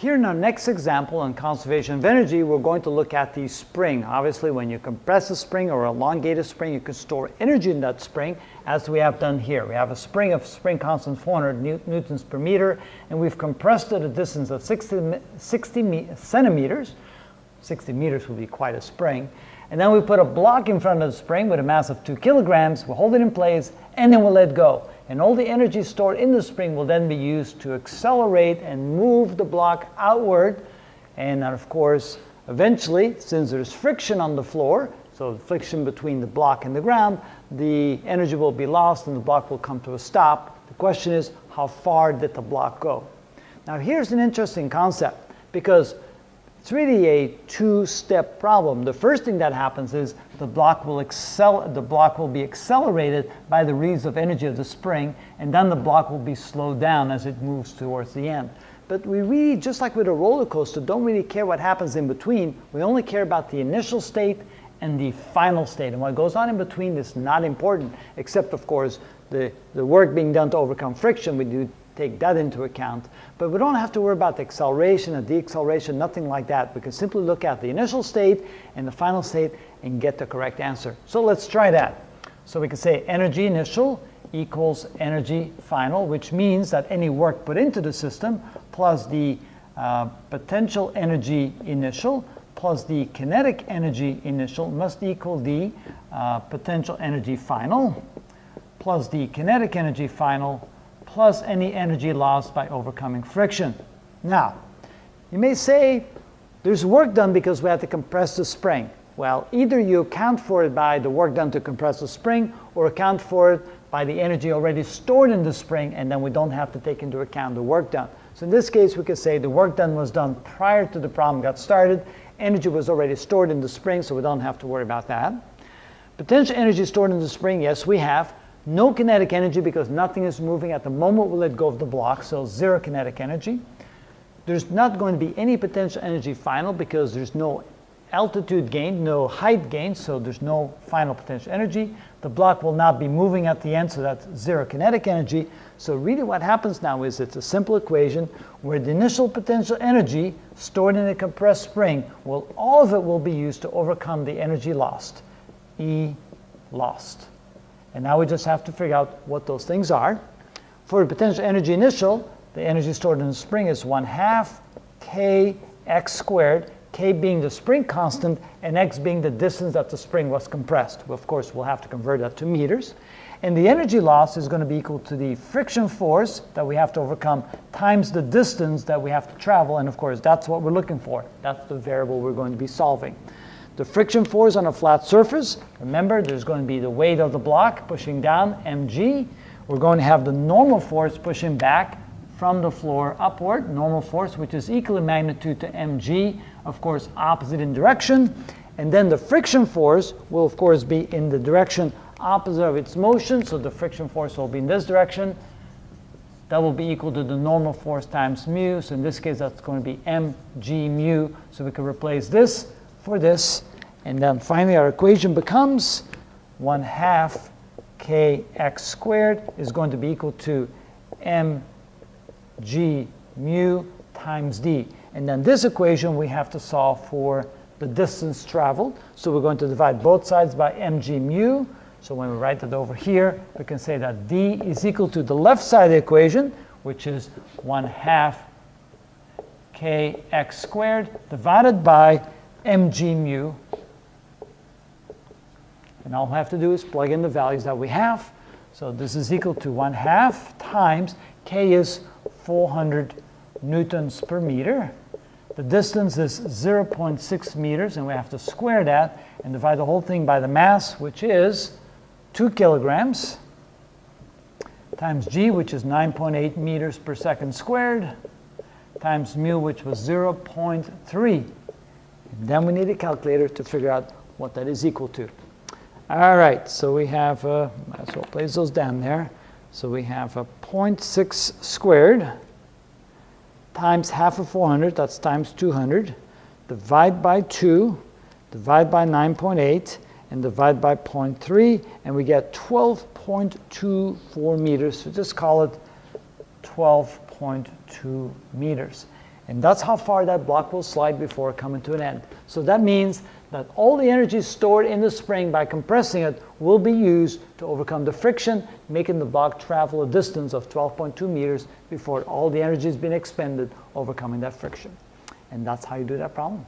Here in our next example on conservation of energy, we're going to look at the spring. Obviously, when you compress a spring or elongate a spring, you can store energy in that spring, as we have done here. We have a spring of spring constant 400 newtons per meter, and we've compressed it at a distance of 60 centimeters. 60 meters will be quite a spring. And then we put a block in front of the spring with a mass of 2 kilograms. We'll hold it in place, and then we'll let go. And all the energy stored in the spring will then be used to accelerate and move the block outward. And of course, eventually, since there's friction on the floor, so the friction between the block and the ground, the energy will be lost and the block will come to a stop. The question is, how far did the block go? Now here's an interesting concept, because it's really a two-step problem. The first thing that happens is the block will be accelerated by the release of energy of the spring, and then the block will be slowed down as it moves towards the end. But we really, just like with a roller coaster, don't really care what happens in between. We only care about the initial state and the final state. And what goes on in between is not important, except, of course, the work being done to overcome friction. We do take that into account. But we don't have to worry about the acceleration and deceleration, nothing like that. We can simply look at the initial state and the final state and get the correct answer. So let's try that. So we can say energy initial equals energy final, which means that any work put into the system plus the potential energy initial plus the kinetic energy initial must equal the potential energy final plus the kinetic energy final plus any energy lost by overcoming friction. Now, you may say there's work done because we had to compress the spring. Well, either you account for it by the work done to compress the spring, or account for it by the energy already stored in the spring, and then we don't have to take into account the work done. So in this case, we could say the work done was done prior to the problem got started. Energy was already stored in the spring, so we don't have to worry about that. Potential energy stored in the spring, yes, we have. No kinetic energy because nothing is moving at the moment we let go of the block, so zero kinetic energy. There's not going to be any potential energy final because there's no altitude gain, no height gain, so there's no final potential energy. The block will not be moving at the end, so that's zero kinetic energy. So really what happens now is it's a simple equation where the initial potential energy stored in a compressed spring, well, all of it will be used to overcome the energy lost, E lost. And now we just have to figure out what those things are. For the potential energy initial, the energy stored in the spring is 1/2 kx squared, k being the spring constant and x being the distance that the spring was compressed. Well, of course, we'll have to convert that to meters. And the energy loss is going to be equal to the friction force that we have to overcome times the distance that we have to travel. And of course, that's what we're looking for. That's the variable we're going to be solving. The friction force on a flat surface, remember, there's going to be the weight of the block pushing down, mg. We're going to have the normal force pushing back from the floor upward, normal force, which is equal in magnitude to mg, of course, opposite in direction. And then the friction force will, of course, be in the direction opposite of its motion, so the friction force will be in this direction. That will be equal to the normal force times mu, so in this case, that's going to be mg mu. So we can replace this for this, and then finally our equation becomes 1/2 kx squared is going to be equal to mg mu times d. And then this equation we have to solve for the distance traveled. So we're going to divide both sides by mg mu. So when we write it over here, we can say that d is equal to the left side of the equation, which is 1/2 kx squared divided by mg mu, and all we have to do is plug in the values that we have. So this is equal to 1/2 times k is 400 newtons per meter. The distance is 0.6 meters, and we have to square that and divide the whole thing by the mass, which is 2 kilograms, times g, which is 9.8 meters per second squared, times mu, which was 0.3. And then we need a calculator to figure out what that is equal to. All right, so we have, might as well place those down there. So we have a 0.6 squared times half of 400, that's times 200, divide by 2, divide by 9.8, and divide by 0.3, and we get 12.24 meters. So just call it 12.2 meters. And that's how far that block will slide before coming to an end. So that means that all the energy stored in the spring by compressing it will be used to overcome the friction, making the block travel a distance of 12.2 meters before all the energy has been expended overcoming that friction. And that's how you do that problem.